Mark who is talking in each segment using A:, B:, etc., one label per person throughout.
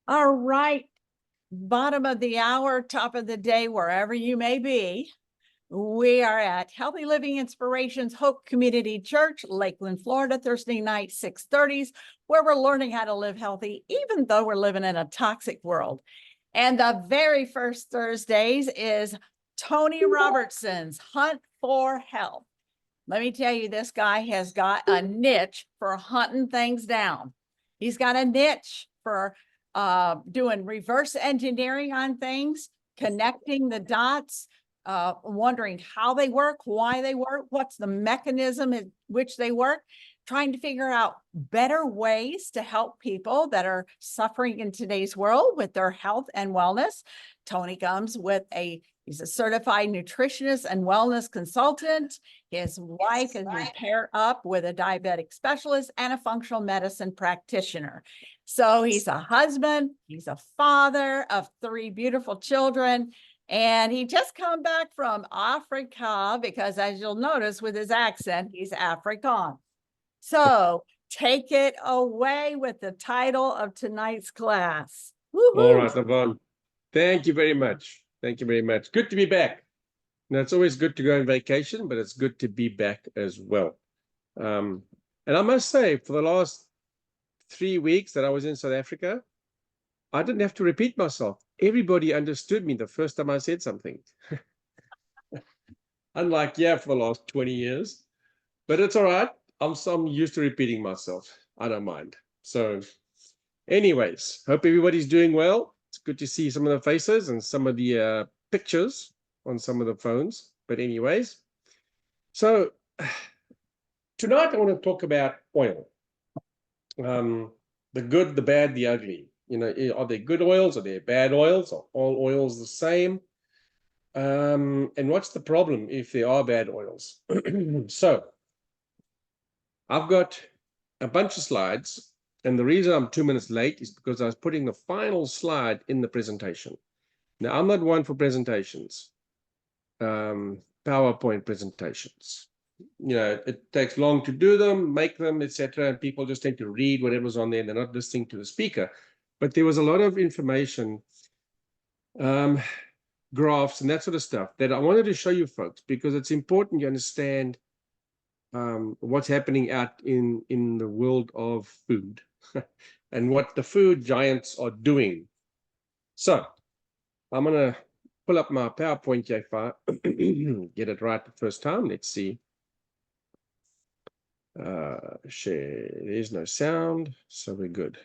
A: All right, bottom of the hour, top of the day, wherever you may be. We are at Healthy Living Inspirations Hope Community Church, Lakeland, Florida, Thursday night, 6:30s, where we're learning how to live healthy, even though we're living in a toxic world. And the very first Thursdays is Tony Robertson's Hunt for Health. Let me tell you, this guy has got a niche for hunting things down. He's got a niche for doing reverse engineering on things, connecting the dots, wondering how they work, why they work, what's the mechanism in which they work, trying to figure out better ways to help people that are suffering in today's world with their health and wellness. Tony comes with he's a certified nutritionist and wellness consultant. His wife is paired up with a diabetic specialist and a functional medicine practitioner. So he's a husband, he's a father of 3 beautiful children, and he just come back from Africa because, as you'll notice with his accent, he's Afrikaans. So take it away with the title of tonight's class.
B: Woo-hoo. All right, Yvonne. Thank you very much. Thank you very much. Good to be back. Now, it's always good to go on vacation, but it's good to be back as well. And I must say, for the last 3 weeks that I was in South Africa, I didn't have to repeat myself. Everybody understood me the first time I said something. Unlike, for the last 20 years. But it's all right. I'm used to repeating myself. I don't mind. So anyways, hope everybody's doing well. It's good to see some of the faces and some of the pictures on some of the phones. But anyways, so tonight I want to talk about oil. The good, the bad, the ugly. You know, are there good oils? Are there bad oils? Are all oils the same? And what's the problem if there are bad oils? So I've got a bunch of slides, and the reason I'm 2 minutes late is because I was putting the final slide in the presentation. Now, I'm not one for presentations, PowerPoint presentations. You know, it takes long to do them, make them, etc., and people just tend to read whatever's on there, and they're not listening to the speaker. But there was a lot of information, graphs, and that sort of stuff that I wanted to show you folks, because it's important you understand what's happening out in the world of food and what the food giants are doing. So I'm going to pull up my PowerPoint file, get it right the first time. Let's see. Share. There's no sound, so we're good.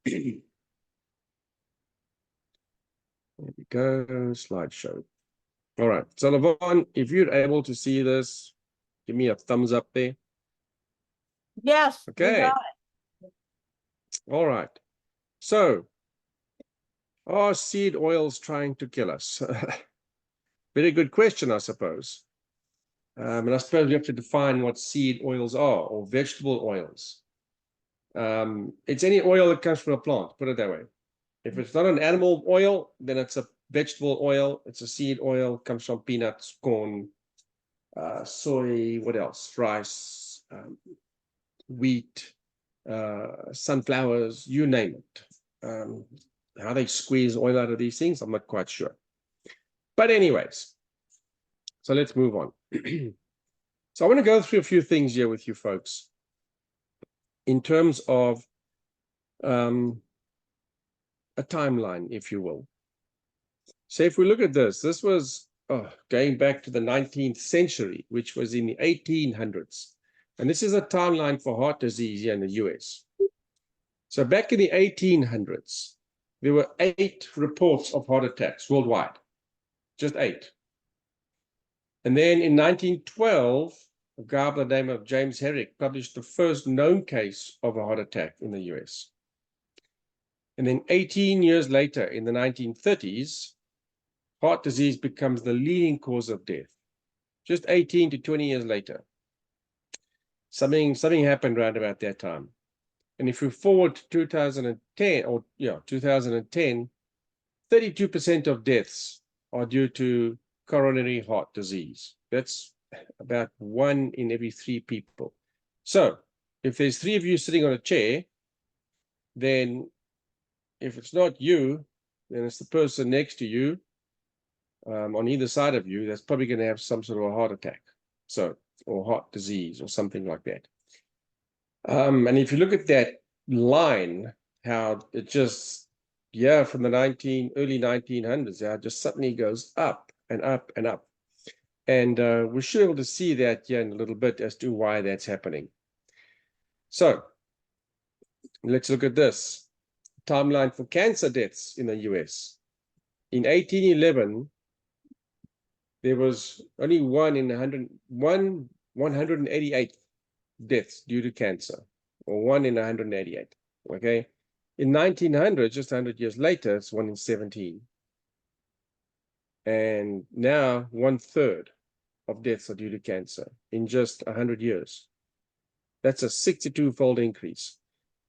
B: There we go. Slideshow. All right. So Lavon, if you're able to see this, give me a thumbs up there.
A: Yes.
B: Okay. All right. So, are seed oils trying to kill us? Very good question, I suppose. And I suppose you have to define what seed oils are, or vegetable oils. It's any oil that comes from a plant, put it that way. If it's not an animal oil, then it's a vegetable oil. It's a seed oil, comes from peanuts, corn, soy, what else? Rice, wheat, sunflowers, you name it. How they squeeze oil out of these things, I'm not quite sure. But anyways, so let's move on. So I want to go through a few things here with you folks in terms of a timeline, if you will. So if we look at this, this was going back to the 19th century, which was in the 1800s. And this is a timeline for heart disease here in the US. So back in the 1800s, there were 8 reports of heart attacks worldwide, just 8. And then in 1912, a guy by the name of James Herrick published the first known case of a heart attack in the US. And then 18 years later, in the 1930s, heart disease becomes the leading cause of death. Just 18 to 20 years later. Something happened around about that time. And if we forward to 2010, 2010, 32% of deaths are due to coronary heart disease. That's about 1 in every 3 people. So if there's 3 of you sitting on a chair, then if it's not you, then it's the person next to you, on either side of you, that's probably going to have some sort of a heart attack. So, or heart disease or something like that. And if you look at that line, how it just, yeah, from the early 1900s, yeah, it just suddenly goes up and up and up. And we should be able to see that here in a little bit as to why that's happening. So let's look at this timeline for cancer deaths in the US. In 1811, there was only 188 deaths due to cancer, or 1 in 188. Okay. In 1900, just 100 years later, it's 1 in 17. And now 1/3 of deaths are due to cancer in just 100 years. That's a 62-fold increase.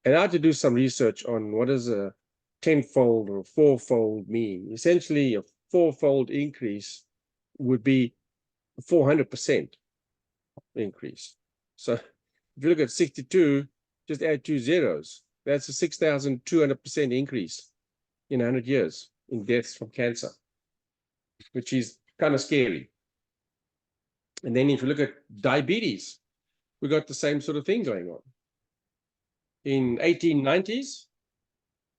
B: And I had to do some research on what does a 10-fold or 4-fold mean. Essentially, a 4-fold increase would be a 400% increase. So if you look at 62, just add 2 zeros. That's a 6,200% increase in 100 years in deaths from cancer, which is kind of scary. And then if you look at diabetes, we got the same sort of thing going on. In 1890s,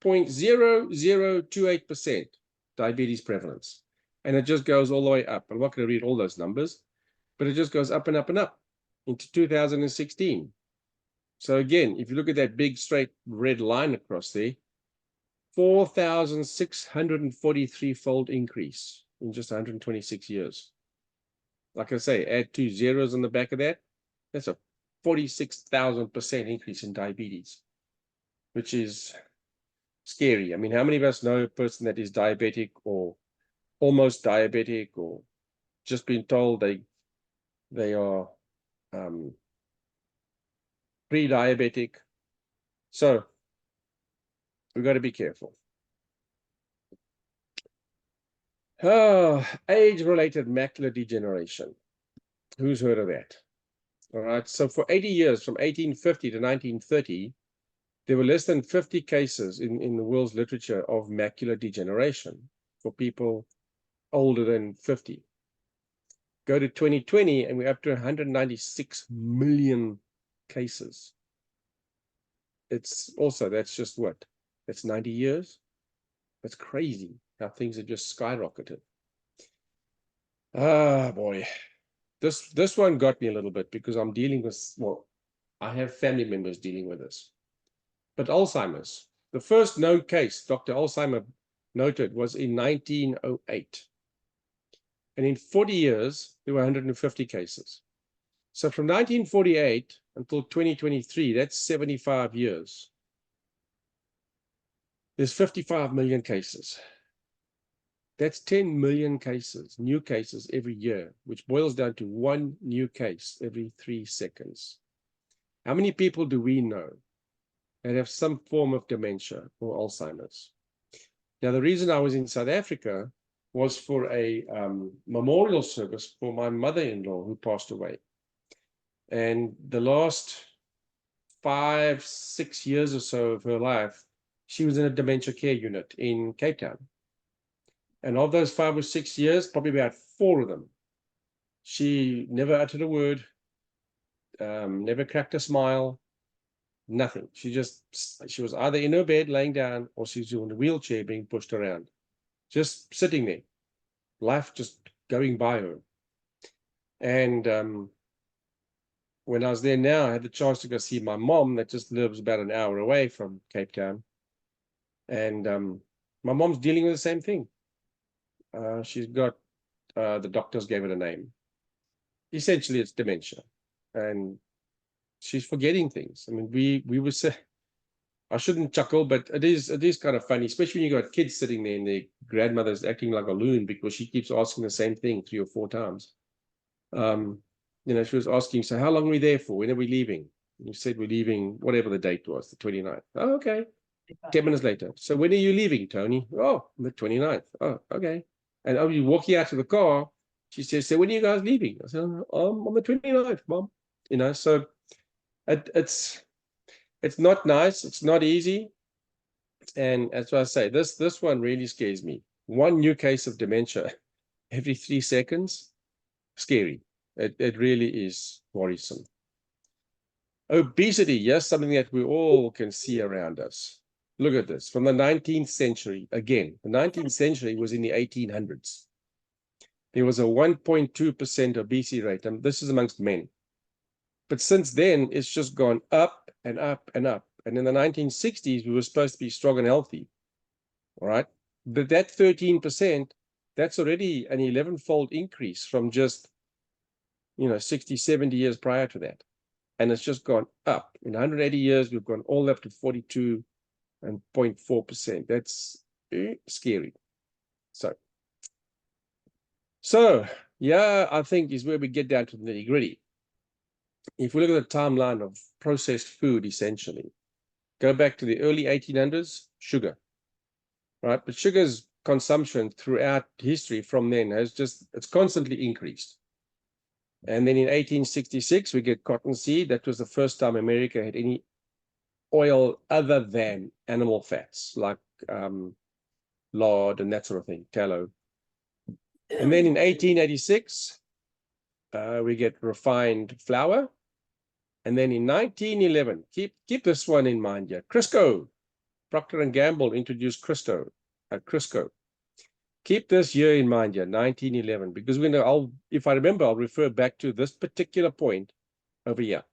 B: 0.0028% diabetes prevalence. And it just goes all the way up. I'm not going to read all those numbers, but it just goes up and up and up into 2016. So again, if you look at that big straight red line across there, 4,643-fold increase in just 126 years. Like I say, add 2 zeros on the back of that, that's a 46,000% increase in diabetes, which is scary. I mean, how many of us know a person that is diabetic or almost diabetic or just been told they are pre-diabetic? So we've got to be careful. Age-related macular degeneration. Who's heard of that? All right. So for 80 years, from 1850 to 1930, there were less than 50 cases in the world's literature of macular degeneration for people older than 50. Go to 2020, and we're up to 196 million cases. It's also, that's just what? That's 90 years? That's crazy how things are just skyrocketed. Ah, boy. This one got me a little bit because I'm dealing with, well, I have family members dealing with this. But Alzheimer's, the first known case Dr. Alzheimer noted was in 1908. And in 40 years, there were 150 cases. So from 1948 until 2023, that's 75 years. There's 55 million cases. That's 10 million cases, new cases every year, which boils down to 1 new case every 3 seconds. How many people do we know that have some form of dementia or Alzheimer's? Now, the reason I was in South Africa was for a memorial service for my mother-in-law who passed away. And the last 5-6 years or so of her life, she was in a dementia care unit in Cape Town. And of those 5 or 6 years, probably about 4 of them, she never uttered a word, never cracked a smile, nothing. She was either in her bed laying down or she was in a wheelchair being pushed around, just sitting there, life just going by her. And when I was there now, I had the chance to go see my mom that just lives about an hour away from Cape Town. And my mom's dealing with the same thing. She's got, the doctors gave it a name. Essentially, it's dementia. And she's forgetting things. I mean, we were say, I shouldn't chuckle, but it is kind of funny, especially when you got kids sitting there and their grandmother's acting like a loon because she keeps asking the same thing 3 or 4 times. You know, she was asking, so how long are we there for? When are we leaving? And we said we're leaving, whatever the date was, the 29th. Oh, okay. 10 minutes later. So when are you leaving, Tony? Oh, the 29th. Oh, okay. And I was walking out to the car. She says, so when are you guys leaving? I said, on the 29th, Mom. You know, so it's not nice. It's not easy. And as I say, this one really scares me. One new case of dementia every 3 seconds, scary. It really is worrisome. Obesity, yes, something that we all can see around us. Look at this, from the 19th century, again, the 19th century was in the 1800s. There was a 1.2% obesity rate, and this is amongst men. But since then, it's just gone up and up and up. And in the 1960s, we were supposed to be strong and healthy, all right? But that 13%, that's already an 11-fold increase from just, 60, 70 years prior to that. And it's just gone up. In 180 years, we've gone all up to 42.4%. That's scary. So yeah, I think is where we get down to the nitty-gritty. If we look at the timeline of processed food, essentially, go back to the early 1800s, sugar, right? But sugar's consumption throughout history from then it's constantly increased. And then in 1866, we get cottonseed. That was the first time America had any oil other than animal fats, like lard and that sort of thing, tallow. And then in 1886, we get refined flour. And then in 1911, keep this one in mind here, Crisco. Procter & Gamble introduced Crisco. Keep this year in mind here, 1911, because if I remember, I'll refer back to this particular point over here.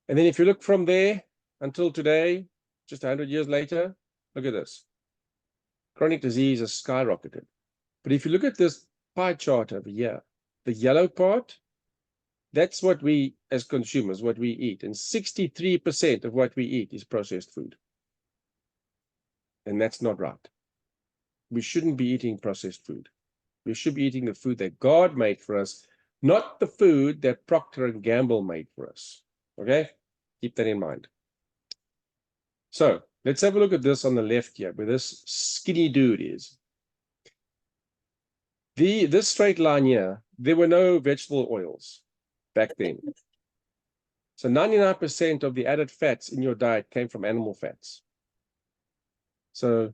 B: And then if you look from there until today, just 100 years later, look at this. Chronic disease has skyrocketed. But if you look at this pie chart over here, the yellow part, that's what we, as consumers, what we eat. And 63% of what we eat is processed food. And that's not right. We shouldn't be eating processed food. We should be eating the food that God made for us, not the food that Procter & Gamble made for us. Okay? Keep that in mind. So let's have a look at this on the left here, where this skinny dude is. This straight line here, there were no vegetable oils back then. So 99% of the added fats in your diet came from animal fats. So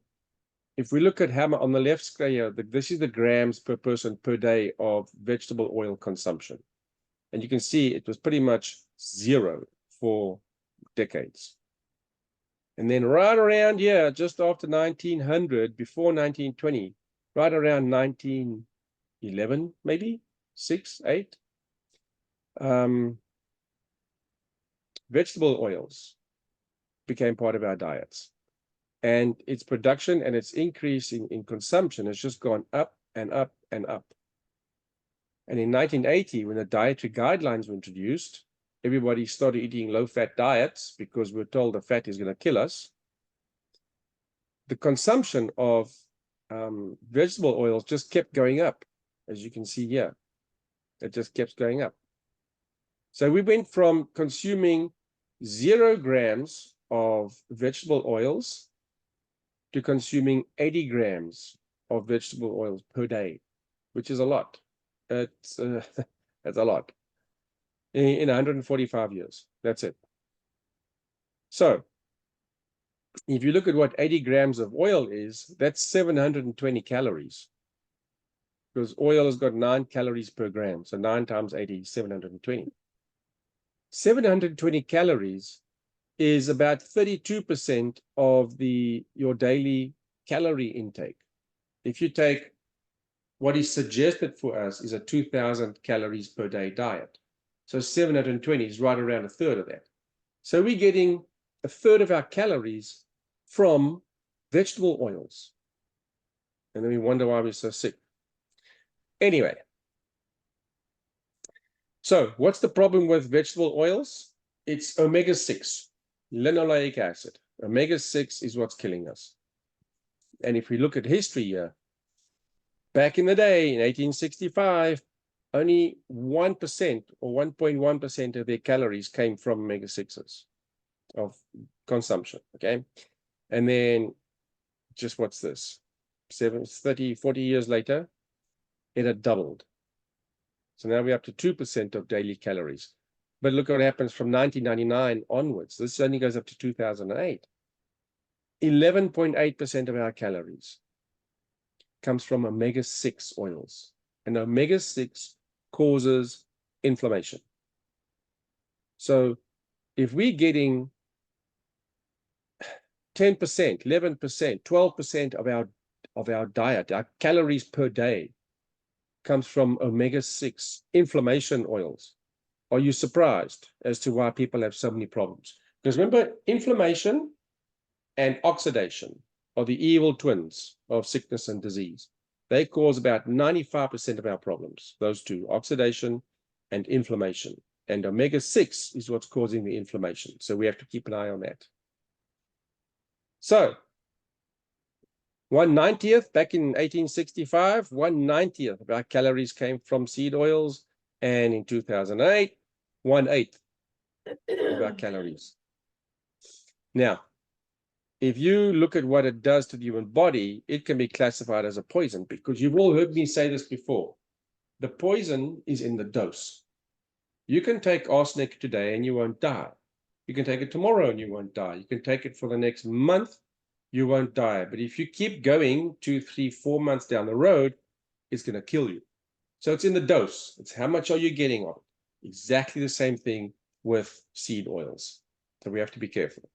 B: if we look at how on the left scale here, this is the grams per person per day of vegetable oil consumption. And you can see it was pretty much zero for decades. And then right around here, just after 1900, before 1920, right around 1911, maybe 6, 8, vegetable oils became part of our diets. And its production and its increase in consumption has just gone up and up and up. And in 1980, when the dietary guidelines were introduced, everybody started eating low-fat diets because we're told the fat is going to kill us. The consumption of vegetable oils just kept going up, as you can see here. It just kept going up. So we went from consuming 0 grams of vegetable oils to consuming 80 grams of vegetable oils per day, which is a lot. It's that's a lot. In 145 years, that's it. So if you look at what 80 grams of oil is, that's 720 calories. Because oil has got 9 calories per gram. So 9 times 80 is 720. 720 calories is about 32% of your daily calorie intake. If you take what is suggested for us is a 2,000 calories per day diet. So 720 is right around a third of that. So we're getting a third of our calories from vegetable oils. And then we wonder why we're so sick. Anyway, so what's the problem with vegetable oils? It's omega-6, linoleic acid. Omega-6 is what's killing us. And if we look at history here, back in the day, in 1865, only 1% or 1.1% of their calories came from omega-6s of consumption, okay? And then, just what's this? 30, 40 years later, it had doubled. So now we're up to 2% of daily calories. But look what happens from 1999 onwards. This only goes up to 2008. 11.8% of our calories comes from omega-6 oils. And omega-6 causes inflammation. So if we're getting 10%, 11%, 12% of our diet, our calories per day, comes from omega-6 inflammation oils, are you surprised as to why people have so many problems? Because remember, inflammation and oxidation are the evil twins of sickness and disease. They cause about 95% of our problems, those two, oxidation and inflammation. And omega-6 is what's causing the inflammation. So we have to keep an eye on that. So 1/90th, back in 1865, 1/90th of our calories came from seed oils. And in 2008, 1/8 of our calories. Now, if you look at what it does to the human body, it can be classified as a poison, because you've all heard me say this before. The poison is in the dose. You can take arsenic today and you won't die. You can take it tomorrow and you won't die. You can take it for the next month, you won't die. But if you keep going 2, 3, 4 months down the road, it's going to kill you. So it's in the dose. It's how much are you getting of it. Exactly the same thing with seed oils. So we have to be careful.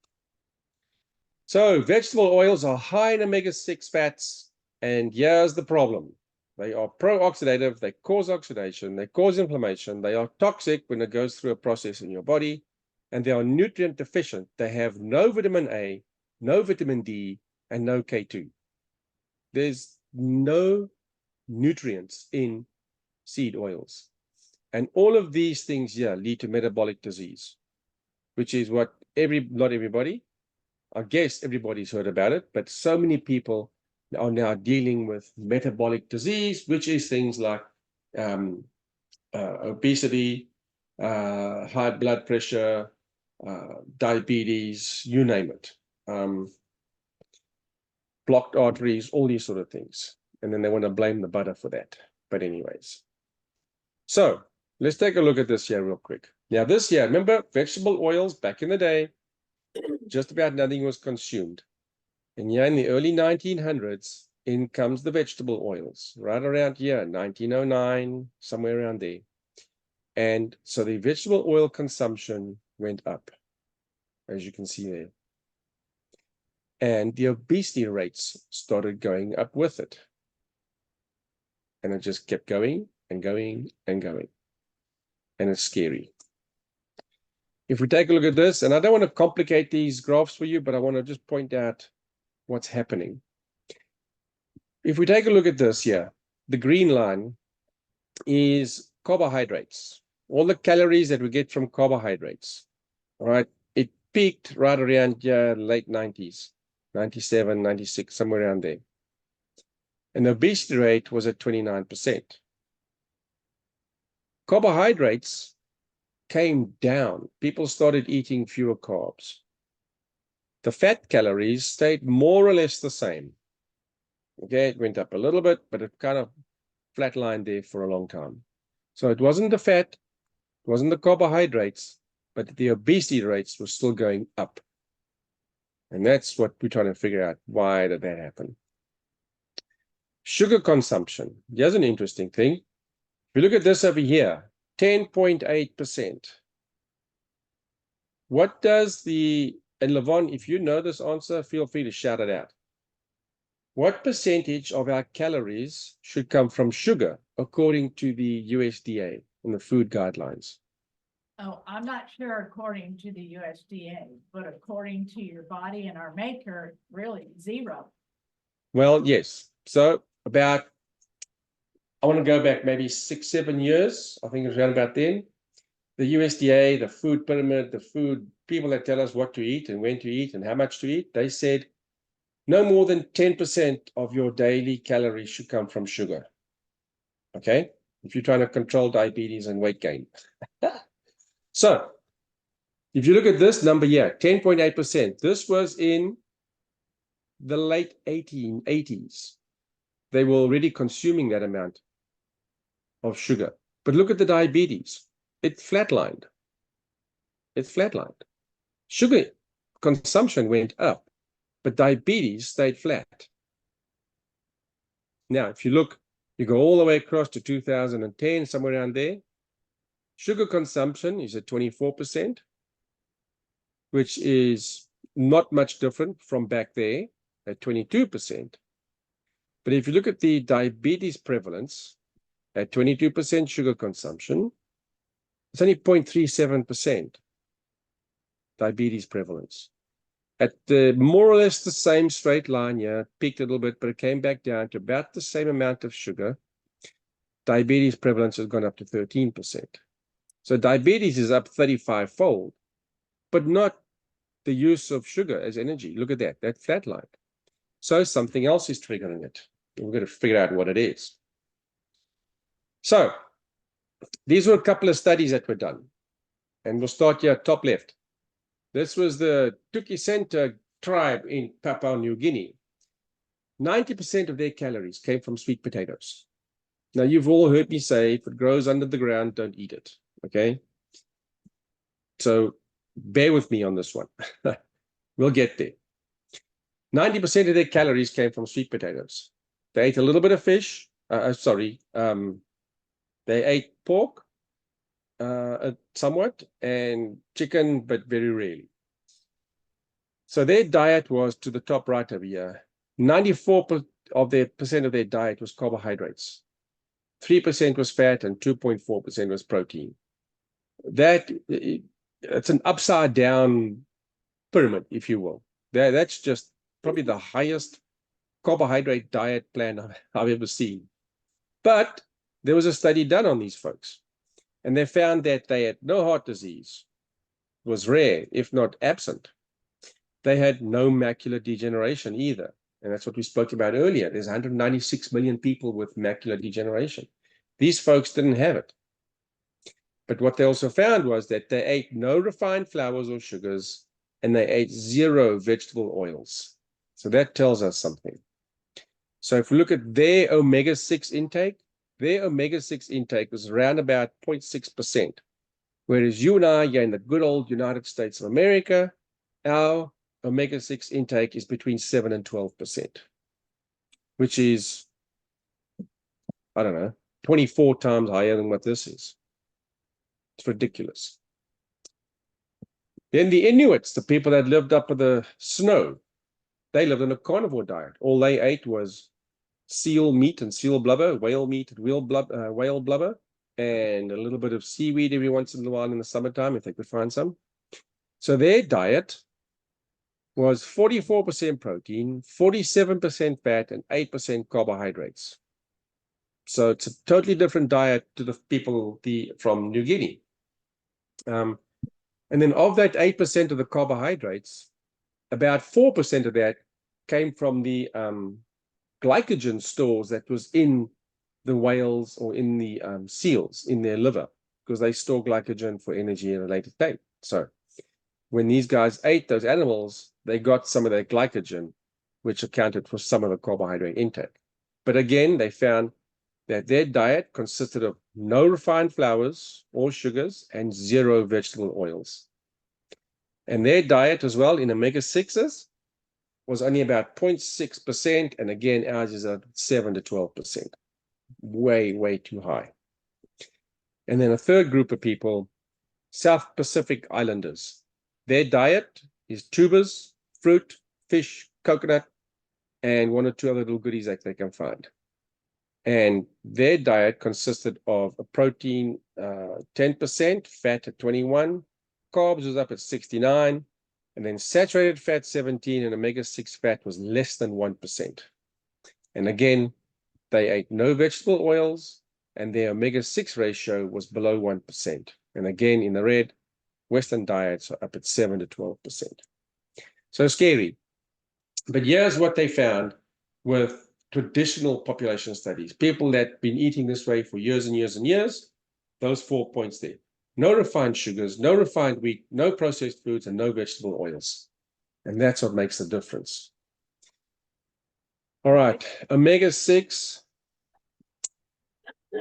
B: So vegetable oils are high in omega-6 fats, and here's the problem. They are pro-oxidative, they cause oxidation, they cause inflammation, they are toxic when it goes through a process in your body, and they are nutrient deficient. They have no vitamin A, no vitamin D, and no K2. There's no nutrients in seed oils. And all of these things here lead to metabolic disease, which is what not everybody, I guess everybody's heard about it, but so many people are now dealing with metabolic disease, which is things like obesity, high blood pressure, diabetes, you name it, blocked arteries, all these sort of things. And then they want to blame the butter for that. But anyways, so let's take a look at this here real quick. Now this here, remember vegetable oils back in the day, just about nothing was consumed. And here in the early 1900s, in comes the vegetable oils, right around here, 1909, somewhere around there. And so the vegetable oil consumption went up, as you can see there. And the obesity rates started going up with it. And it just kept going and going and going. And it's scary. If we take a look at this, and I don't want to complicate these graphs for you, but I want to just point out what's happening. If we take a look at this here, the green line is carbohydrates, all the calories that we get from carbohydrates. All right, it peaked right around late 90s, 97, 96, somewhere around there. And the obesity rate was at 29%. Carbohydrates came down. People started eating fewer carbs. The fat calories stayed more or less the same. Okay, it went up a little bit, but it kind of flatlined there for a long time. So it wasn't the fat, it wasn't the carbohydrates, but the obesity rates were still going up. And that's what we're trying to figure out. Why did that happen? Sugar consumption. Here's an interesting thing. If you look at this over here, 10.8%. What does and Levon, if you know this answer, feel free to shout it out. What percentage of our calories should come from sugar, according to the USDA and the food guidelines?
A: Oh, I'm not sure according to the USDA, but according to your body and our maker, really 0.
B: Well, yes. So I want to go back maybe 6, 7 years. I think it was around about then. The USDA, the food pyramid, the food people that tell us what to eat and when to eat and how much to eat, they said no more than 10% of your daily calories should come from sugar. Okay? If you're trying to control diabetes and weight gain. So, if you look at this number here, 10.8%, this was in the late 1880s. They were already consuming that amount of sugar. But look at the diabetes. It flatlined. It flatlined. Sugar consumption went up, but diabetes stayed flat. Now, if you look, you go all the way across to 2010, somewhere around there. Sugar consumption is at 24%, which is not much different from back there at 22%. But if you look at the diabetes prevalence at 22% sugar consumption, it's only 0.37% diabetes prevalence. At the more or less the same straight line here, peaked a little bit, but it came back down to about the same amount of sugar. Diabetes prevalence has gone up to 13%. So diabetes is up 35-fold, but not the use of sugar as energy. Look at that flat line. So something else is triggering it. We've got to figure out what it is. So these were a couple of studies that were done. And we'll start here top left. This was the Tukisenta tribe in Papua New Guinea. 90% of their calories came from sweet potatoes. Now, you've all heard me say, if it grows under the ground, don't eat it, okay? So bear with me on this one. We'll get there. 90% of their calories came from sweet potatoes. They ate a little bit of fish. They ate pork, somewhat, and chicken, but very rarely. So their diet was to the top right over here. 94% of their diet was carbohydrates. 3% was fat and 2.4% was protein. It's an upside down pyramid, if you will. That's just probably the highest carbohydrate diet plan I've ever seen. But there was a study done on these folks, and they found that they had no heart disease, was rare, if not absent. They had no macular degeneration either. And that's what we spoke about earlier. There's 196 million people with macular degeneration. These folks didn't have it. But what they also found was that they ate no refined flours or sugars, and they ate 0 vegetable oils. So that tells us something. So if we look at their omega-6 intake, their omega-6 intake was around about 0.6%. Whereas you and I, here in the good old United States of America, our omega-6 intake is between 7 and 12%, which is, I don't know, 24 times higher than what this is. It's ridiculous. Then the Inuits, the people that lived up in the snow, they lived on a carnivore diet. All they ate was seal meat and seal blubber, whale meat and whale blubber, and a little bit of seaweed every once in a while in the summertime if they could find some. So their diet was 44% protein, 47% fat, and 8% carbohydrates. So it's a totally different diet to the people from New Guinea. And then of that 8% of the carbohydrates, about 4% of that came from the glycogen stores that was in the whales or in the seals in their liver, because they store glycogen for energy at a later date. So when these guys ate those animals, they got some of that glycogen, which accounted for some of the carbohydrate intake. But again, they found that their diet consisted of no refined flours or sugars and 0 vegetable oils. And their diet as well in omega-6s was only about 0.6%. And again, ours is at 7 to 12%. Way, way too high. And then a third group of people, South Pacific Islanders. Their diet is tubers, fruit, fish, coconut, and 1 or 2 other little goodies that they can find. And their diet consisted of a protein 10%, fat at 21%, carbs was up at 69%, and then saturated fat 17%, and omega-6 fat was less than 1%. And again, they ate no vegetable oils, and their omega-6 ratio was below 1%. And again, in the red, Western diets are up at 7 to 12%. So scary. But here's what they found with traditional population studies, people that have been eating this way for years and years and years, those 4 points there. No refined sugars, no refined wheat, no processed foods, and no vegetable oils. And that's what makes the difference. All right, omega-6,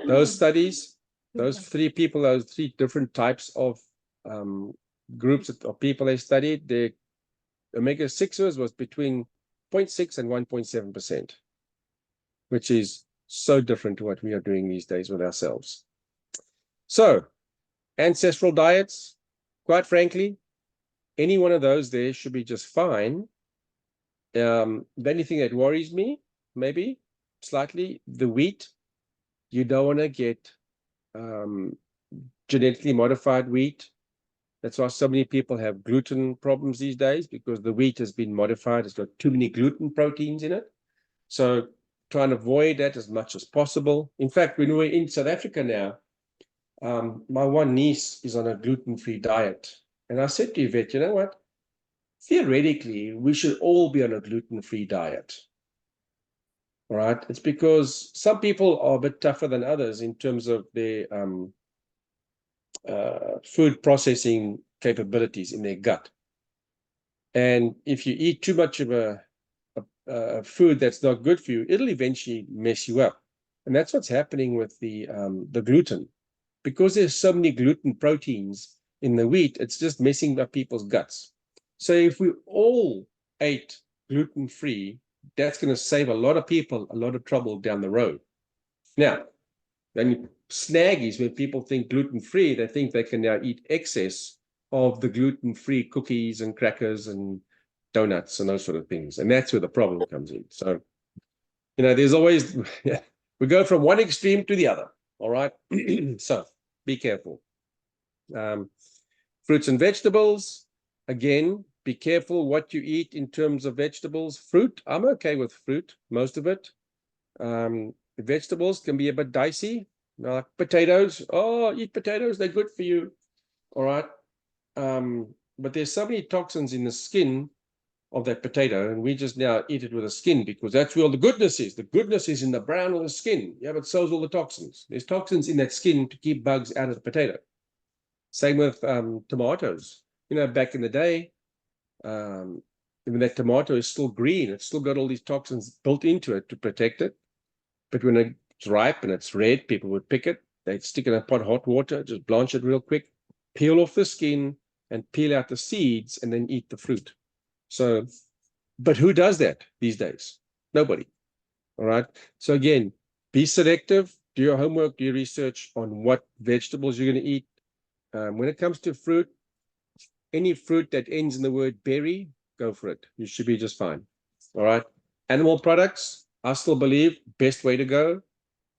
B: those studies, those 3 people, those 3 different types of groups of people they studied, the omega-6s was between 0.6 and 1.7%, which is so different to what we are doing these days with ourselves. So, ancestral diets, quite frankly, any one of those there should be just fine. The only thing that worries me, maybe slightly, the wheat. You don't want to get genetically modified wheat. That's why so many people have gluten problems these days, because the wheat has been modified. It's got too many gluten proteins in it. So try and avoid that as much as possible. In fact, when we're in South Africa now, my one niece is on a gluten-free diet. And I said to Yvette, you know what? Theoretically, we should all be on a gluten-free diet. All right. It's because some people are a bit tougher than others in terms of their food processing capabilities in their gut. And if you eat too much of a food that's not good for you, it'll eventually mess you up. And that's what's happening with the gluten. Because there's so many gluten proteins in the wheat, it's just messing up people's guts. So if we all ate gluten-free, that's going to save a lot of people a lot of trouble down the road. Now, then snag is when people think gluten-free, they think they can now eat excess of the gluten-free cookies and crackers and donuts and those sort of things. And that's where the problem comes in. So, there's always, we go from one extreme to the other. All right. So be careful. Fruits and vegetables, again, be careful what you eat in terms of vegetables. Fruit, I'm okay with fruit, most of it. Vegetables can be a bit dicey, like potatoes. Oh, eat potatoes, they're good for you. All right. But there's so many toxins in the skin of that potato, and we just now eat it with the skin because that's where all the goodness is. The goodness is in the brown of the skin. Yeah, but so's all the toxins. There's toxins in that skin to keep bugs out of the potato. Same with tomatoes. Back in the day, even that tomato is still green. It's still got all these toxins built into it to protect it. But when it's ripe and it's red, people would pick it. They'd stick it in a pot of hot water, just blanch it real quick, peel off the skin and peel out the seeds and then eat the fruit. So, but who does that these days? Nobody. All right. So again, be selective, do your homework, do your research on what vegetables you're going to eat. When it comes to fruit, any fruit that ends in the word berry, go for it. You should be just fine. All right. Animal products, I still believe best way to go.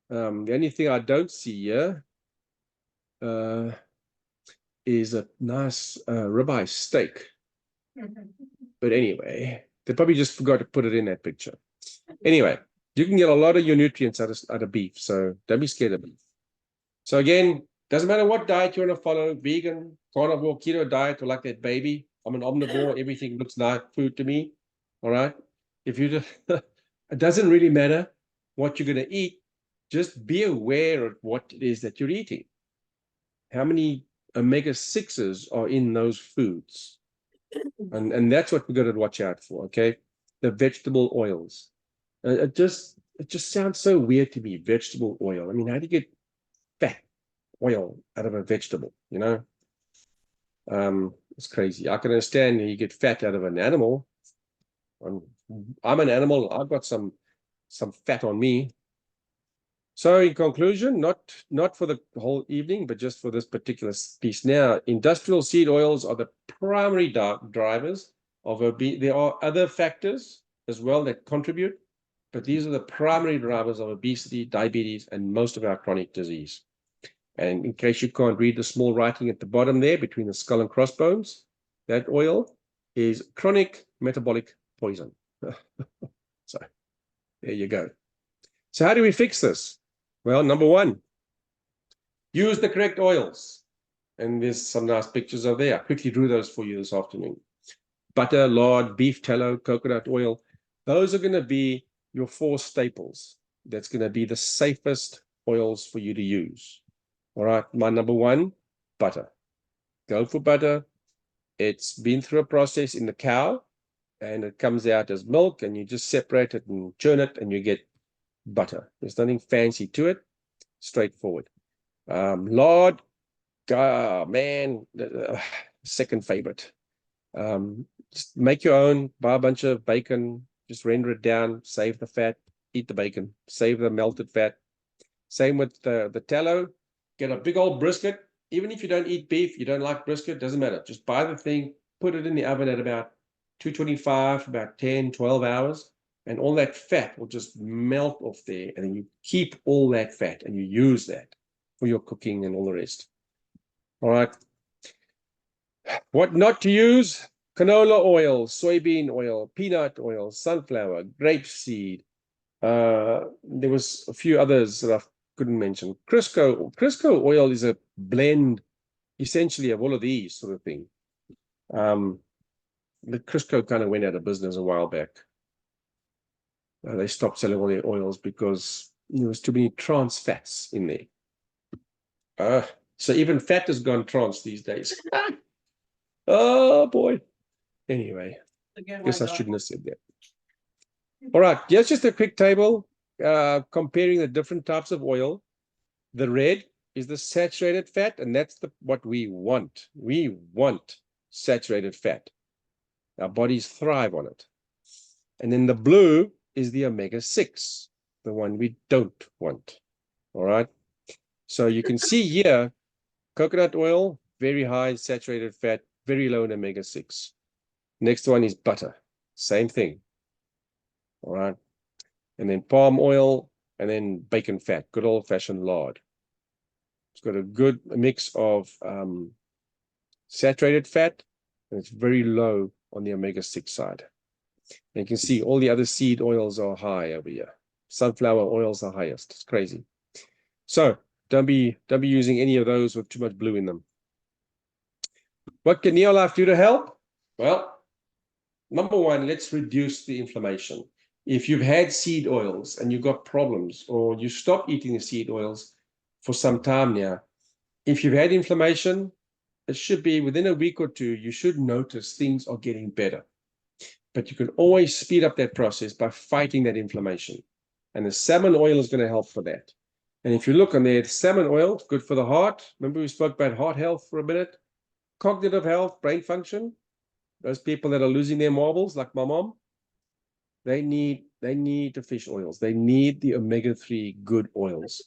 B: The only thing I don't see here is a nice ribeye steak. But anyway, they probably just forgot to put it in that picture. Anyway, you can get a lot of your nutrients out of beef, so don't be scared of beef. So again, doesn't matter what diet you want to follow, vegan, carnivore, keto diet, or like that baby. I'm an omnivore, everything looks like food to me. All right. If you just, it doesn't really matter what you're going to eat, just be aware of what it is that you're eating. How many omega-6s are in those foods? And that's what we're going to watch out for, okay? The vegetable oils. It just sounds so weird to me, vegetable oil. I mean, how do you get fat oil out of a vegetable, It's crazy. I can understand you get fat out of an animal. I'm an animal. I've got some fat on me. So in conclusion, not for the whole evening, but just for this particular piece. Now, industrial seed oils are the primary drivers of obesity. There are other factors as well that contribute, but these are the primary drivers of obesity, diabetes, and most of our chronic disease. And in case you can't read the small writing at the bottom there between the skull and crossbones, that oil is chronic metabolic poison. So there you go. So how do we fix this? Well, number one, use the correct oils. And there's some nice pictures of there. I quickly drew those for you this afternoon. Butter, lard, beef tallow, coconut oil. Those are going to be your 4 staples. That's going to be the safest oils for you to use. All right, my number 1, butter. Go for butter. It's been through a process in the cow, and it comes out as milk, and you just separate it and churn it, and you get butter. There's nothing fancy to it. Straightforward. Lard, man, second favorite. Just make your own, buy a bunch of bacon, Just render it down, save the fat, eat the bacon, save the melted fat. Same with the tallow. Get a big old brisket. Even if you don't eat beef, you don't like brisket, doesn't matter. Just buy the thing, put it in the oven at about 225 for about 10, 12 hours, and all that fat will just melt off there. And then you keep all that fat and you use that for your cooking and all the rest. All right. What not to use? Canola oil, soybean oil, peanut oil, sunflower, grapeseed. There was a few others that I couldn't mention. Crisco oil is a blend essentially of all of these sort of thing. The Crisco kind of went out of business a while back. They stopped selling all their oils because there was too many trans fats in there. So even fat has gone trans these days. Oh boy. Anyway, guess I shouldn't have said that. All right, here's just a quick table comparing the different types of oil. The red is the saturated fat, and that's what we want. We want saturated fat. Our bodies thrive on it. And then the blue is the omega-6, the one we don't want. All right. So you can see here, coconut oil, very high in saturated fat, very low in omega-6. Next one is butter, same thing. All right. And then palm oil, and then bacon fat, good old-fashioned lard. It's got a good mix of saturated fat, and it's very low on the omega-6 side. And you can see all the other seed oils are high over here. Sunflower oils are highest. It's crazy. So don't be using any of those with too much blue in them. What can Neolife do to help? Well, number one, let's reduce the inflammation. If you've had seed oils and you've got problems, or you stop eating the seed oils for some time now, if you've had inflammation, it should be within a week or two, you should notice things are getting better. But you can always speed up that process by fighting that inflammation. And the salmon oil is going to help for that. And if you look on there, salmon oil, good for the heart. Remember we spoke about heart health for a minute? Cognitive health, brain function. Those people that are losing their marbles, like my mom, they need the fish oils. They need the omega-3 good oils.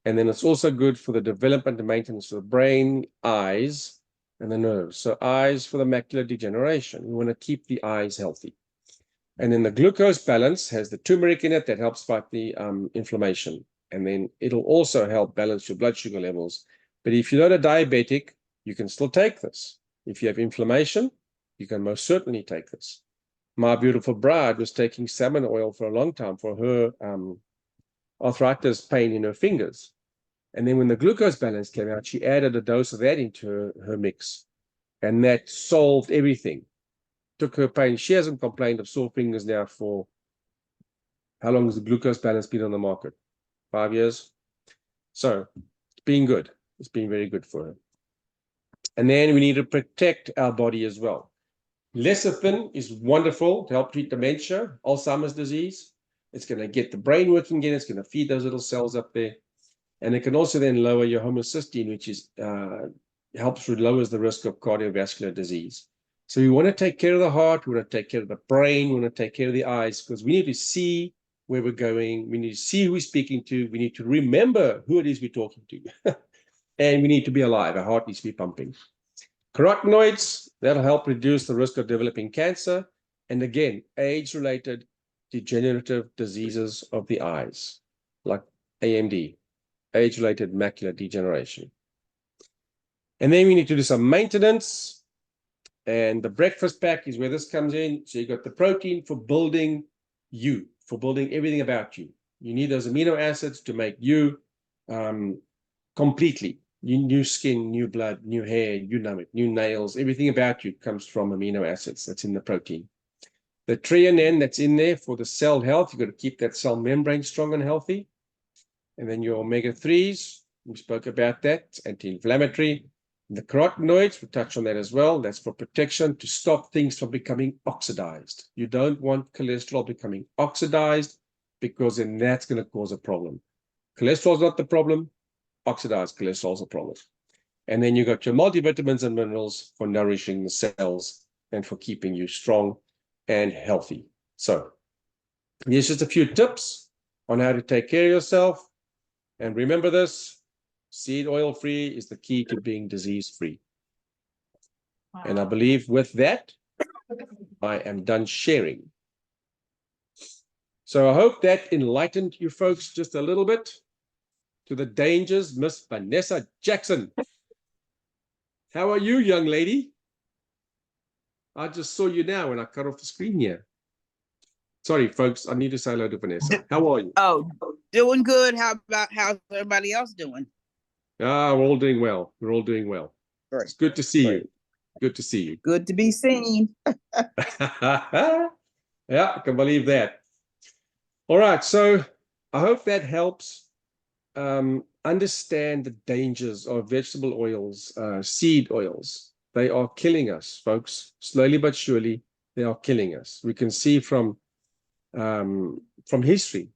B: And then it's also good for the development and maintenance of the brain, eyes, and the nerves. So eyes for the macular degeneration. We want to keep the eyes healthy. And then the glucose balance has the turmeric in it that helps fight the inflammation. And then it'll also help balance your blood sugar levels. But if you're not a diabetic, you can still take this. If you have inflammation, you can most certainly take this. My beautiful bride was taking salmon oil for a long time for her arthritis pain in her fingers. And then when the glucose balance came out, she added a dose of that into her mix. And that solved everything. Took her pain. She hasn't complained of sore fingers now for, how long has the glucose balance been on the market? 5 years. So it's been good. It's been very good for her. And then we need to protect our body as well. Lecithin is wonderful to help treat dementia, Alzheimer's disease. It's going to get the brain working again. It's going to feed those little cells up there. And it can also then lower your homocysteine, which is lowers the risk of cardiovascular disease. So we want to take care of the heart. We want to take care of the brain. We want to take care of the eyes, because we need to see where we're going. We need to see who we're speaking to. We need to remember who it is we're talking to. And we need to be alive. Our heart needs to be pumping. Carotenoids, that'll help reduce the risk of developing cancer. And again, age-related degenerative diseases of the eyes, like AMD, age-related macular degeneration. And then we need to do some maintenance. And the breakfast pack is where this comes in. So you got the protein for building you, for building everything about you. You need those amino acids to make you completely. New skin, new blood, new hair, you name it, new nails, everything about you comes from amino acids. That's in the protein. The threonine that's in there for the cell health, you've got to keep that cell membrane strong and healthy. And then your omega-3s, we spoke about that, it's anti-inflammatory. The carotenoids, we touch on that as well. That's for protection, to stop things from becoming oxidized. You don't want cholesterol becoming oxidized, because then that's going to cause a problem. Cholesterol is not the problem. Oxidized cholesterol is a problem. And then you got your multivitamins and minerals for nourishing the cells and for keeping you strong and healthy. So Here's just a few tips on how to take care of yourself. And remember this, seed oil free is the key to being disease free. And I
A: Wow.
B: believe with that, I am done sharing. So I hope that enlightened you folks just a little bit to the dangers. Miss Vanessa Jackson. How are you, young lady? I just saw you now when I cut off the screen here. Sorry, folks, I need to say hello to Vanessa. How are you?
C: Oh, doing good. How's everybody else doing?
B: Ah, we're all doing well. We're all doing well.
C: Great.
B: It's good to see you. Good to see you.
C: Good to be seen.
B: Yeah, I can believe that. All right, so I hope that helps understand the dangers of vegetable oils, seed oils. They are killing us, folks. Slowly but surely, they are killing us. We can see from history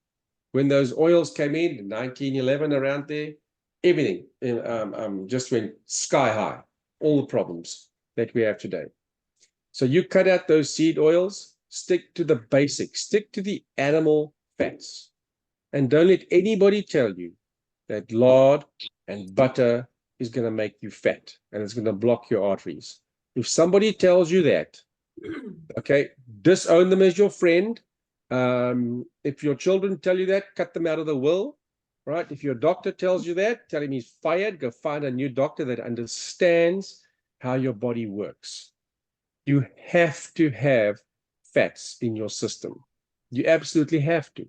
B: when those oils came in 1911, around there, everything just went sky high. All the problems that we have today. So you cut out those seed oils, stick to the basics, stick to the animal fats, and don't let anybody tell you that lard and butter is going to make you fat and it's going to block your arteries. If somebody tells you that, okay, disown them as your friend. If your children tell you that, cut them out of the will, right? If your doctor tells you that, tell him he's fired, go find a new doctor that understands how your body works. You have to have fats in your system. You absolutely have to.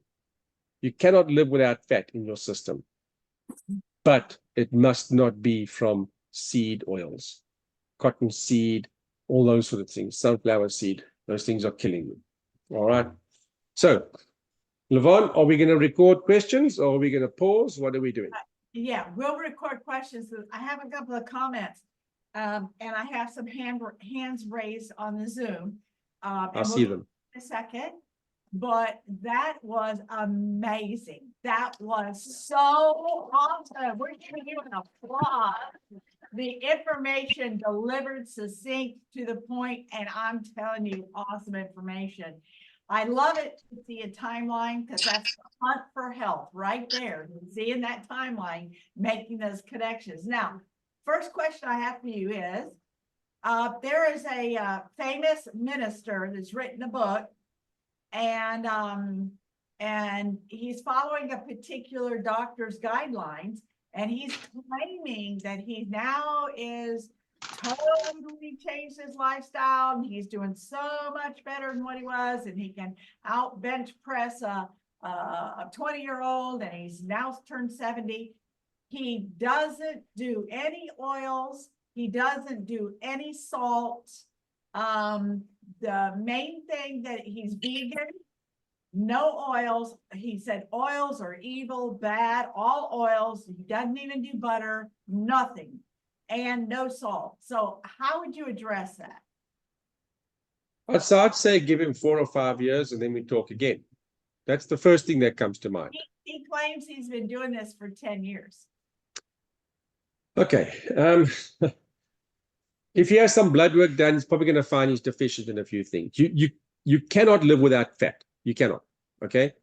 B: You cannot live without fat in your system. But it must not be from seed oils, cotton seed, all those sort of things, sunflower seed. Those things are killing you. All right. So, Levon, are we going to record questions or are we going to pause? What are we doing?
A: Yeah, we'll record questions. I have a couple of comments. And I have some hands raised on the Zoom.
B: I see them.
A: In a second, but that was amazing. That was so awesome. We're giving you an applause. The information delivered succinct to the point, and I'm telling you, awesome information. I love it to see a timeline because that's the hunt for health right there. Seeing that timeline, making those connections. Now, first question I have for you is, there is a famous minister that's written a book, and he's following a particular doctor's guidelines, and he's claiming that he now is totally changed his lifestyle, and he's doing so much better than what he was, and he can out bench press a 20-year-old, and he's now turned 70. He doesn't do any oils. He doesn't do any salt. The main thing that he's vegan, no oils. He said oils are evil, bad, all oils. He doesn't even do butter, nothing, and no salt. So how would you address that?
B: So I'd say give him 4 or 5 years and then we talk again. That's the first thing that comes to mind.
A: He claims he's been doing this for 10 years.
B: Okay. If he has some blood work done, he's probably going to find he's deficient in a few things. You cannot live without fat. You cannot. Okay.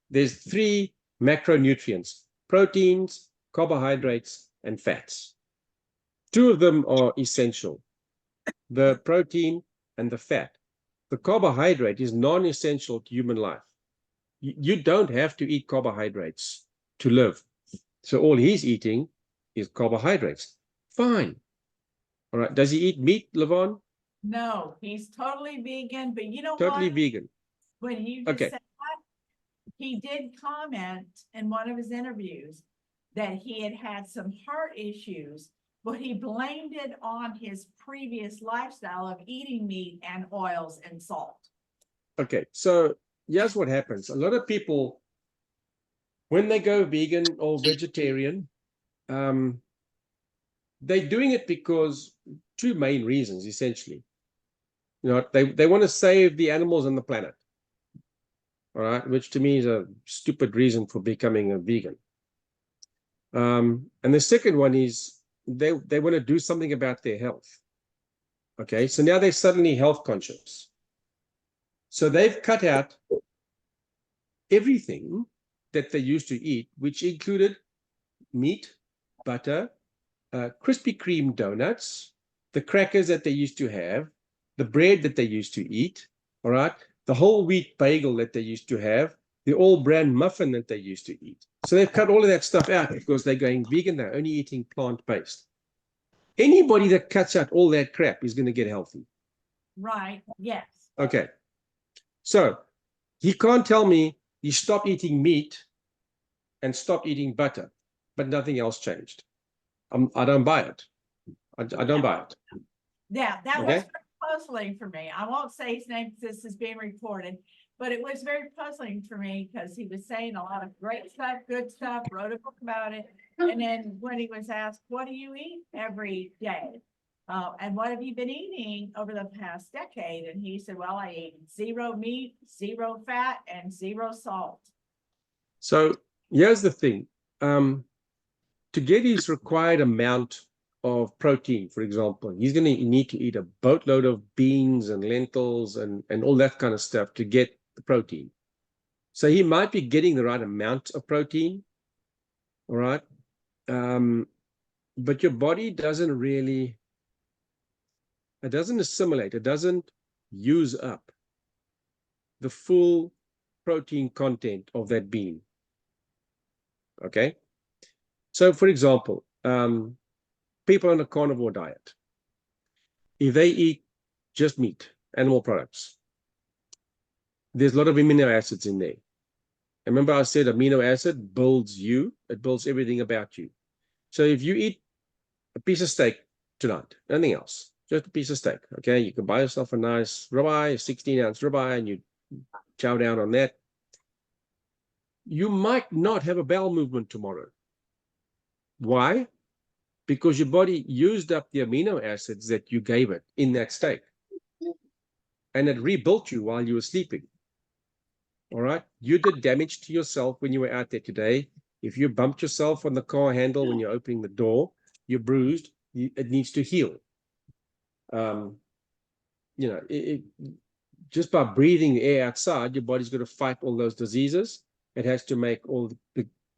B: There's 3 macronutrients: proteins, carbohydrates, and fats. 2 of them are essential: the protein and the fat. The carbohydrate is non-essential to human life. You don't have to eat carbohydrates to live. So all he's eating is carbohydrates. Fine. All right. Does he eat meat, Levon?
A: No, he's totally vegan, but you know
B: Totally
A: what?
B: vegan.
A: When you just said that, he did comment in one of his interviews that he had some heart issues, but he blamed it on his previous lifestyle of eating meat and oils and salt.
B: Okay, so here's what happens. A lot of people, when they go vegan or vegetarian, they're doing it because 2 main reasons, essentially. You know, they want to save the animals and the planet. All right, which to me is a stupid reason for becoming a vegan. And the second one is they want to do something about their health. Okay, so now they're suddenly health conscious. So they've cut out everything that they used to eat, which included meat, butter, Krispy Kreme donuts, the crackers that they used to have, the bread that they used to eat, all right, the whole wheat bagel that they used to have, the all bran muffin that they used to eat. So they've cut all of that stuff out because they're going vegan. They're only eating plant-based. Anybody that cuts out all that crap is going to get healthy.
A: Right, yes.
B: Okay. So he can't tell me you stop eating meat and stop eating butter, but nothing else changed. I don't buy it. I don't buy it.
A: Yeah, that was
B: Okay.
A: very puzzling for me. I won't say his name because this is being recorded, but it was very puzzling for me because he was saying a lot of great stuff, good stuff, wrote a book about it. And then when he was asked, what do you eat every day? And what have you been eating over the past decade? And he said, well, I eat 0 meat, 0 fat, and 0 salt.
B: So here's the thing. To get his required amount of protein, for example, he's going to need to eat a boatload of beans and lentils and all that kind of stuff to get the protein. So he might be getting the right amount of protein, all right? But your body doesn't really, it doesn't assimilate, it doesn't use up the full protein content of that bean, okay? So, for example, people on a carnivore diet, if they eat just meat, animal products, there's a lot of amino acids in there. Remember I said amino acid builds you, it builds everything about you. So if you eat a piece of steak tonight, nothing else, just a piece of steak, okay? You can buy yourself a nice ribeye, a 16-ounce ribeye, and you chow down on that. You might not have a bowel movement tomorrow. Why? Because your body used up the amino acids that you gave it in that steak. And it rebuilt you while you were sleeping. All right? You did damage to yourself when you were out there today. If you bumped yourself on the car handle when you're opening the door, you're bruised, it needs to heal. Just by breathing the air outside, your body's going to fight all those diseases. It has to make all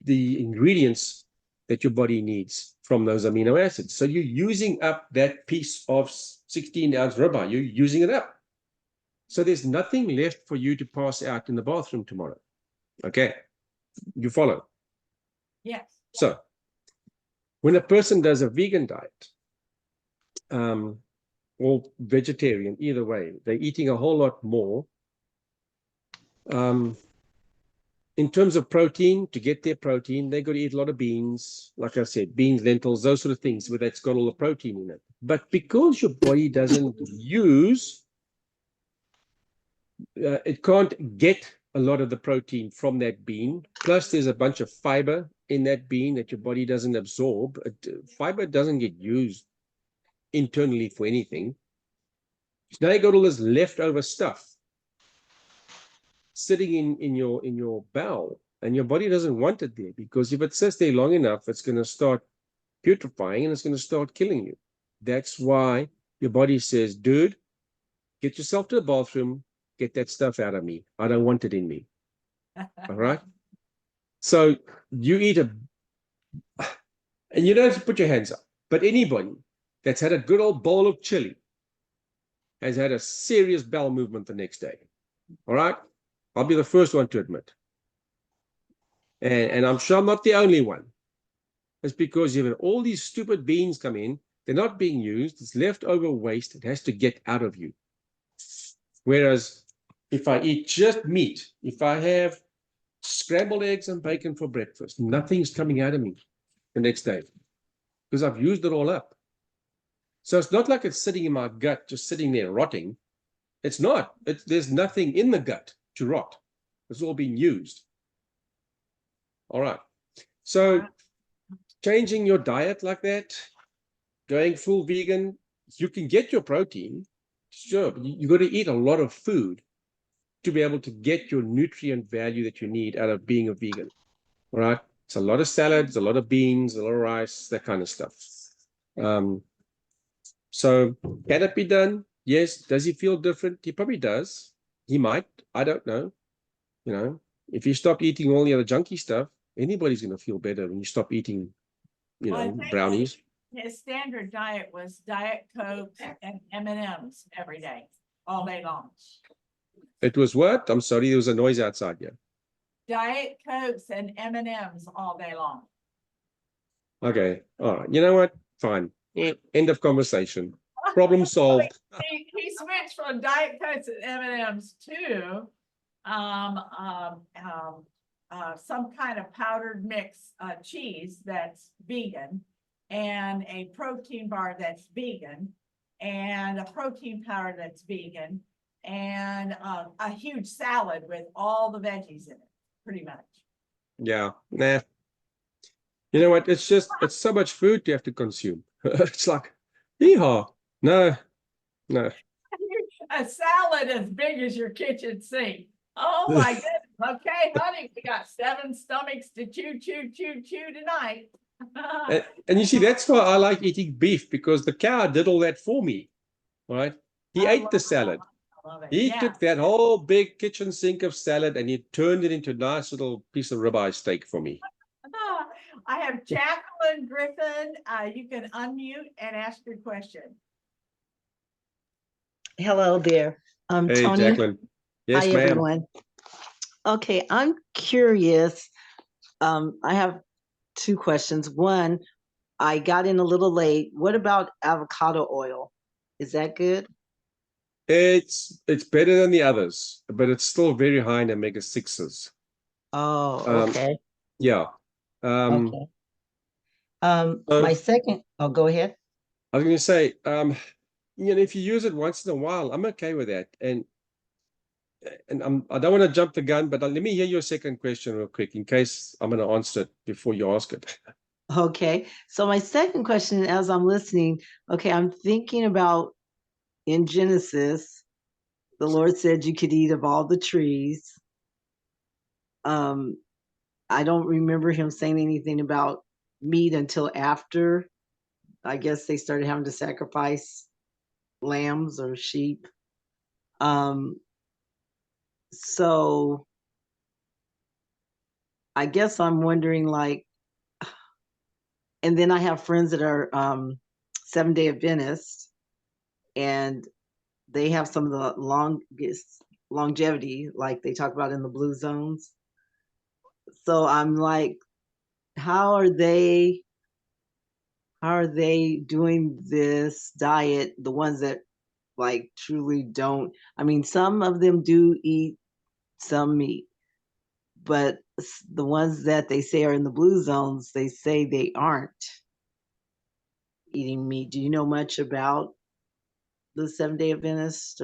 B: the ingredients that your body needs from those amino acids. So you're using up that piece of 16-ounce ribeye. You're using it up. So there's nothing left for you to pass out in the bathroom tomorrow. Okay, you follow?
A: Yes.
B: So when a person does a vegan diet, or vegetarian, either way, they're eating a whole lot more. In terms of protein, to get their protein, they got to eat a lot of beans, like I said, beans, lentils, those sort of things, where that's got all the protein in it. But because your body doesn't use, it can't get a lot of the protein from that bean. Plus, there's a bunch of fiber in that bean that your body doesn't absorb. Fiber doesn't get used internally for anything. So now you got all this leftover stuff sitting in your bowel, and your body doesn't want it there, because if it sits there long enough, it's going to start putrefying and it's going to start killing you. That's why your body says, dude, get yourself to the bathroom, get that stuff out of me. I don't want it in me. All right. So you eat and you don't have to put your hands up, but anybody that's had a good old bowl of chili has had a serious bowel movement the next day. All right. I'll be the first one to admit. And I'm sure I'm not the only one. It's because you've had all these stupid beans come in. They're not being used. It's leftover waste. It has to get out of you. Whereas if I eat just meat, if I have scrambled eggs and bacon for breakfast, nothing's coming out of me the next day because I've used it all up. So it's not like it's sitting in my gut, just sitting there rotting. It's not. There's nothing in the gut to rot. It's all being used. All right. So changing your diet like that, going full vegan, you can get your protein, sure, but you got to eat a lot of food to be able to get your nutrient value that you need out of being a vegan. All right. It's a lot of salads, a lot of beans, a lot of rice, that kind of stuff. So can it be done? Yes. Does he feel different? He probably does. He might. I don't know. if you stop eating all the other junky stuff, anybody's going to feel better when you stop eating,
A: Well, I think
B: brownies.
A: His standard diet was Diet Coke and M&Ms every day, all day long.
B: It was what? I'm sorry, there was a noise outside here.
A: Diet Cokes and M&Ms all day long.
B: Okay, all right. You know what? Fine. End of conversation. Problem solved.
A: He switched from Diet Cokes and M&Ms to some kind of powdered mix cheese that's vegan, and a protein bar that's vegan, and a protein powder that's vegan, and a huge salad with all the veggies in it, pretty much.
B: Yeah, nah. You know what? It's so much food you have to consume. It's like, yeehaw. No.
A: A salad as big as your kitchen sink. Oh my goodness. Okay, honey, we got 7 stomachs to chew tonight.
B: And you see, that's why I like eating beef, because the cow did all that for me. Right? He ate the salad. He took that whole big kitchen sink of salad and he turned it into a nice little piece of ribeye steak for me.
A: I have Jacqueline Griffin. You can unmute and ask your question.
D: Hello there.
B: Hey,
D: Tony.
B: Jacqueline. Yes,
D: Hi,
B: ma'am.
D: everyone. Okay, I'm curious. I have 2 questions. One, I got in a little late. What about avocado oil? Is that good?
B: It's better than the others, but it's still very high in omega-6s.
D: Oh, okay.
B: Yeah.
D: Okay.
B: So
D: My second, go ahead.
B: I was going to say, if you use it once in a while, I'm okay with that. And I don't want to jump the gun, but let me hear your second question real quick in case I'm going to answer it before you ask it.
D: Okay. So my second question, as I'm listening, okay, I'm thinking about in Genesis, the Lord said you could eat of all the trees. I don't remember him saying anything about meat until after, I guess, they started having to sacrifice lambs or sheep. So I guess I'm wondering, like, and then I have friends that are 7-day Adventists, and they have some of the longest longevity, like they talk about in the blue zones. So I'm like, how are they doing this diet? The ones that like truly don't. I mean, some of them do eat some meat, but the ones that they say are in the blue zones, they say they aren't eating meat. Do you know much about the 7-day Adventists?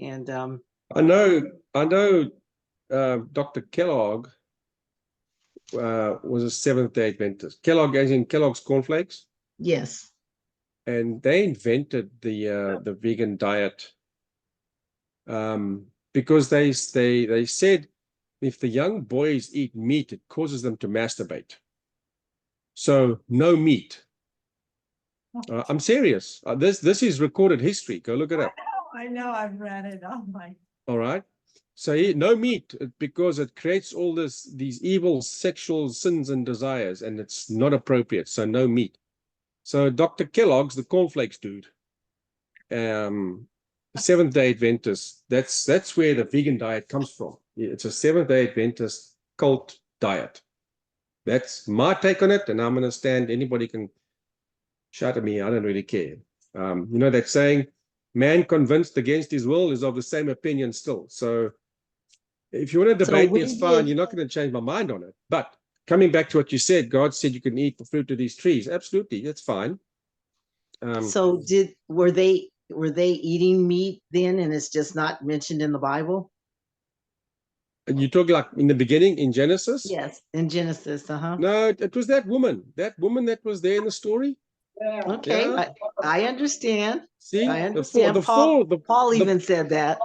B: I know Dr. Kellogg was a Seventh-day Adventist. Kellogg, as in Kellogg's cornflakes.
D: Yes.
B: And they invented the vegan diet because they said if the young boys eat meat, it causes them to masturbate. So no meat. I'm serious. This is recorded history. Go look it up.
A: I know, I've read it. Oh my.
B: All right. So no meat, because it creates all these evil sexual sins and desires, and it's not appropriate. So no meat. So Dr. Kellogg's, the cornflakes dude, Seventh-day Adventist, that's where the vegan diet comes from. It's a Seventh-day Adventist cult diet. That's my take on it, and I'm going to stand. Anybody can shout at me. I don't really care. That saying, man convinced against his will is of the same opinion still. So if you want to debate me, it's fine. You're not going to change my mind on it. But coming back to what you said, God said you can eat the fruit of these trees. Absolutely, that's fine.
D: So were they eating meat then, and it's just not mentioned in the Bible?
B: And you talk like in the beginning in Genesis?
D: Yes, in Genesis.
B: No, it was that woman that was there in the story.
D: Okay, yeah. I understand.
B: See,
D: I understand. Paul even said that.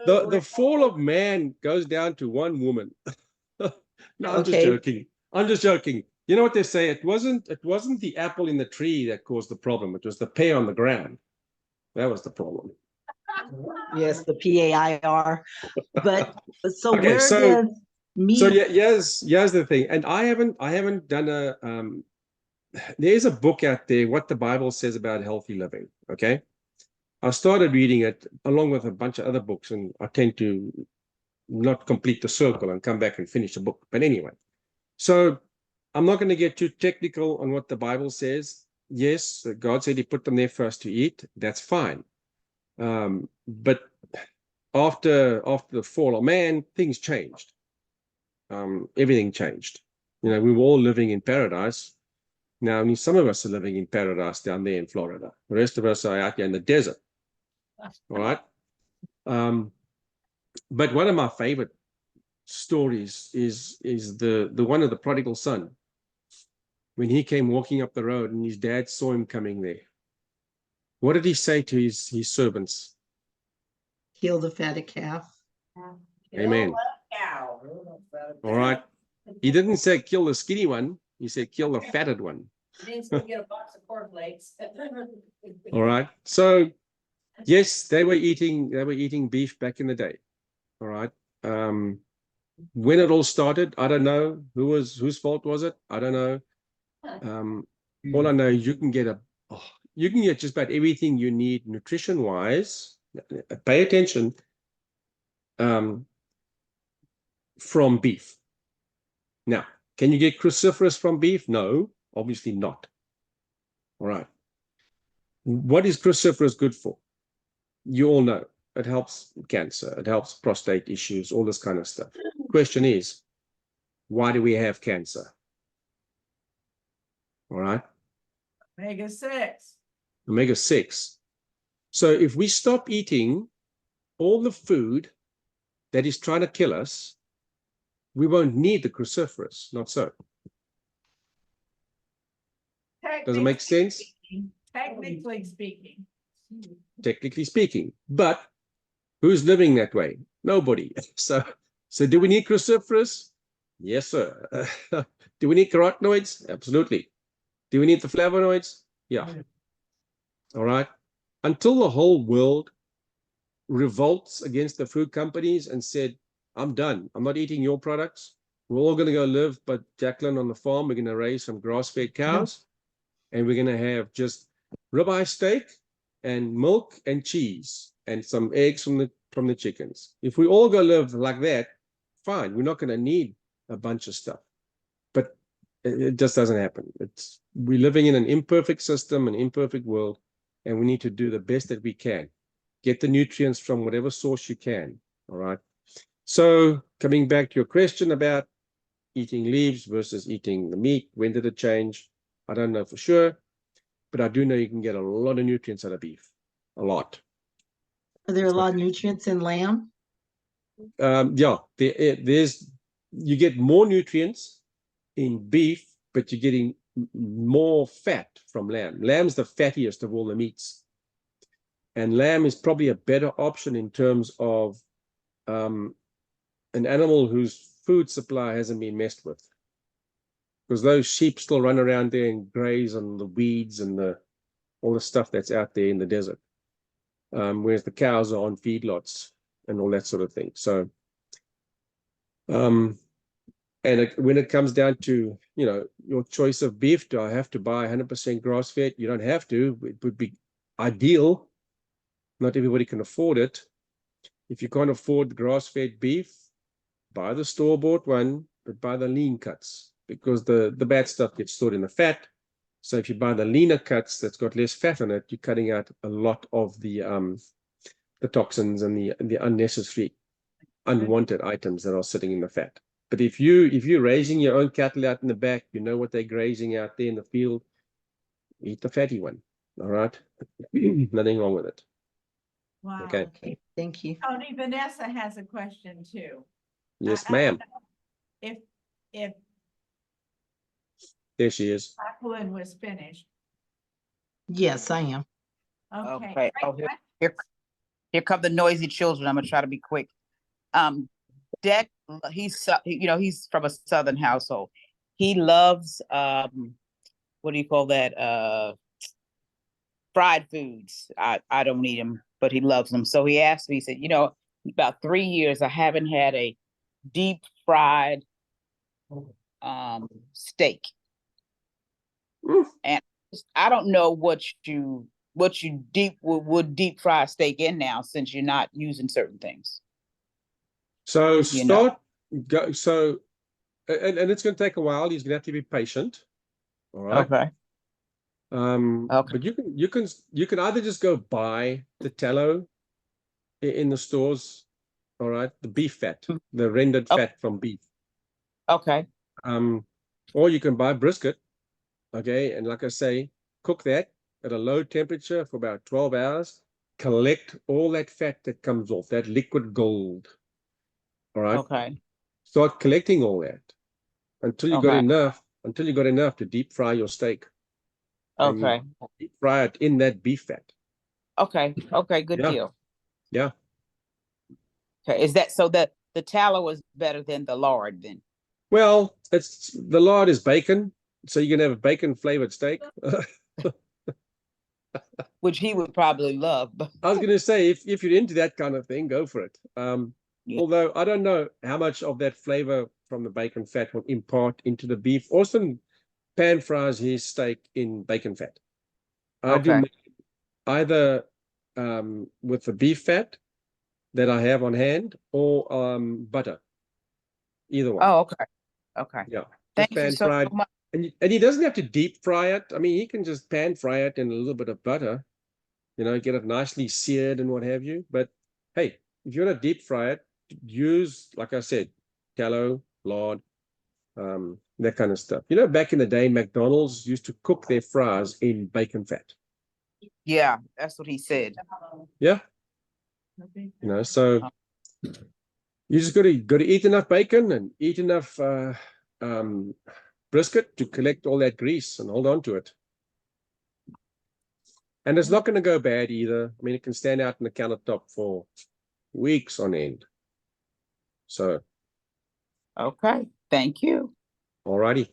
B: The fall of man goes down to one woman. No, I'm just joking. I'm just joking. You know what they say? It wasn't the apple in the tree that caused the problem. It was the pear on the ground. That was the problem.
D: Yes, the PAIR. But so
B: Okay,
D: meat.
B: So yeah, here's the thing, and I haven't done a there's a book out there, What the Bible Says About Healthy Living. Okay, I started reading it along with a bunch of other books, and I tend to not complete the circle and come back and finish the book. But anyway, so I'm not going to get too technical on what the Bible says. Yes, God said He put them there for us to eat. That's fine. But after the fall of man, things changed. Everything changed. You know, we were all living in paradise. Now, only some of us are living in paradise down there in Florida. The rest of us are out here in the desert. All right. But one of my favorite stories is the one of the prodigal son, when he came walking up the road and his dad saw him coming there. What did he say to his servants?
D: Kill the fatted calf.
B: Amen. All right. He didn't say kill the skinny one. He said kill the fatted one.
A: Means we get a box of cornflakes.
B: All right. So yes, they were eating beef back in the day. All right. When it all started, I don't know. Whose fault was it? I don't know. All I know, you can get just about everything you need nutrition wise. Pay attention. From beef. Now, can you get cruciferous from beef? No, obviously not. All right. What is cruciferous good for? You all know. It helps cancer. It helps prostate issues, all this kind of stuff. Question is, why do we have cancer? All right.
A: Omega-6.
B: Omega-6. So if we stop eating all the food that is trying to kill us, we won't need the cruciferous. Not so. Does it make sense?
A: Technically speaking.
B: Technically speaking. But who's living that way? Nobody. So do we need cruciferous? Yes, sir. Do we need carotenoids? Absolutely. Do we need the flavonoids? Yeah. All right. Until the whole world revolts against the food companies and said, I'm done. I'm not eating your products. We're all going to go live, but Jacqueline, on the farm, we're going to raise some grass-fed cows, and we're going to have just ribeye steak and milk and cheese and some eggs from the chickens. If we all go live like that, fine. We're not going to need a bunch of stuff. But it just doesn't happen. We're living in an imperfect system, an imperfect world, and we need to do the best that we can. Get the nutrients from whatever source you can. All right. So coming back to your question about eating leaves versus eating the meat, when did it change? I don't know for sure, but I do know you can get a lot of nutrients out of beef. A lot.
D: Are there a lot of nutrients in lamb?
B: Yeah, you get more nutrients in beef, but you're getting more fat from lamb. Lamb's the fattiest of all the meats. And lamb is probably a better option in terms of an animal whose food supply hasn't been messed with. Because those sheep still run around there and graze on the weeds and all the stuff that's out there in the desert. Whereas the cows are on feedlots and all that sort of thing. So, when it comes down to, your choice of beef, do I have to buy 100% grass-fed? You don't have to. It would be ideal. Not everybody can afford it. If you can't afford grass-fed beef, buy the store-bought one, but buy the lean cuts, because the bad stuff gets stored in the fat. So if you buy the leaner cuts that's got less fat on it, you're cutting out a lot of the toxins and the unnecessary, unwanted items that are sitting in the fat. But if you're raising your own cattle out in the back, you know what they're grazing out there in the field, eat the fatty one. All right. Nothing wrong with it.
A: Wow.
B: Okay.
D: Okay, thank you.
A: Tony, Vanessa has a question too.
B: Yes,
A: I don't
B: ma'am.
A: know If
B: There she is.
A: Jacqueline was finished.
D: Yes, I am.
A: Okay.
C: Okay. Oh,
A: Great.
C: here come the noisy children. I'm gonna try to be quick. Deck, he's from a Southern household. He loves what do you call that? Fried foods. I don't eat them, but he loves them. So he asked me, he said, about 3 years I haven't had a deep fried steak.
B: Mm.
C: And I don't know what you would deep fry steak in now, since you're not using certain things.
B: So
C: You know.
B: and it's going to take a while. He's going to have to be patient. All right.
C: Okay. Okay.
B: But you can either just go buy the tallow in the stores. All right, the beef fat, the rendered
C: Okay.
B: fat from beef.
C: Okay.
B: Or you can buy brisket. Okay, and like I say, cook that at a low temperature for about 12 hours. Collect all that fat that comes off, that liquid gold. All right.
C: Okay.
B: Start collecting all that until you got
C: Okay.
B: enough to deep fry your steak. And
C: Okay.
B: deep fry it in that beef fat.
C: Okay. Okay. Good
B: Yeah.
C: deal.
B: Yeah.
C: Okay. Is that so that the tallow is better than the lard then?
B: Well, it's the lard is bacon, so you can have a bacon flavored steak.
C: Which he would probably love. But
B: I was going to say, if you're into that kind of thing, go for it.
C: Yeah.
B: Although I don't know how much of that flavor from the bacon fat will impart into the beef. Austin pan fries his steak in bacon fat. I do
C: Okay.
B: either with the beef fat that I have on hand or butter. Either one.
C: Oh, okay. Okay.
B: Yeah. Just
C: Thank you
B: pan
C: so
B: fried.
C: much.
B: And he doesn't have to deep fry it. I mean, he can just pan fry it in a little bit of butter, get it nicely seared and what have you. But hey, if you want to deep fry it, use, like I said, tallow, lard, that kind of stuff. Back in the day, McDonald's used to cook their fries in bacon fat.
C: Yeah, that's what he said.
B: Yeah. So you just got to eat enough bacon and eat enough brisket to collect all that grease and hold on to it. And it's not going to go bad either. I mean, it can stand out in the countertop for weeks on end. So,
C: Okay. Thank you.
B: alrighty.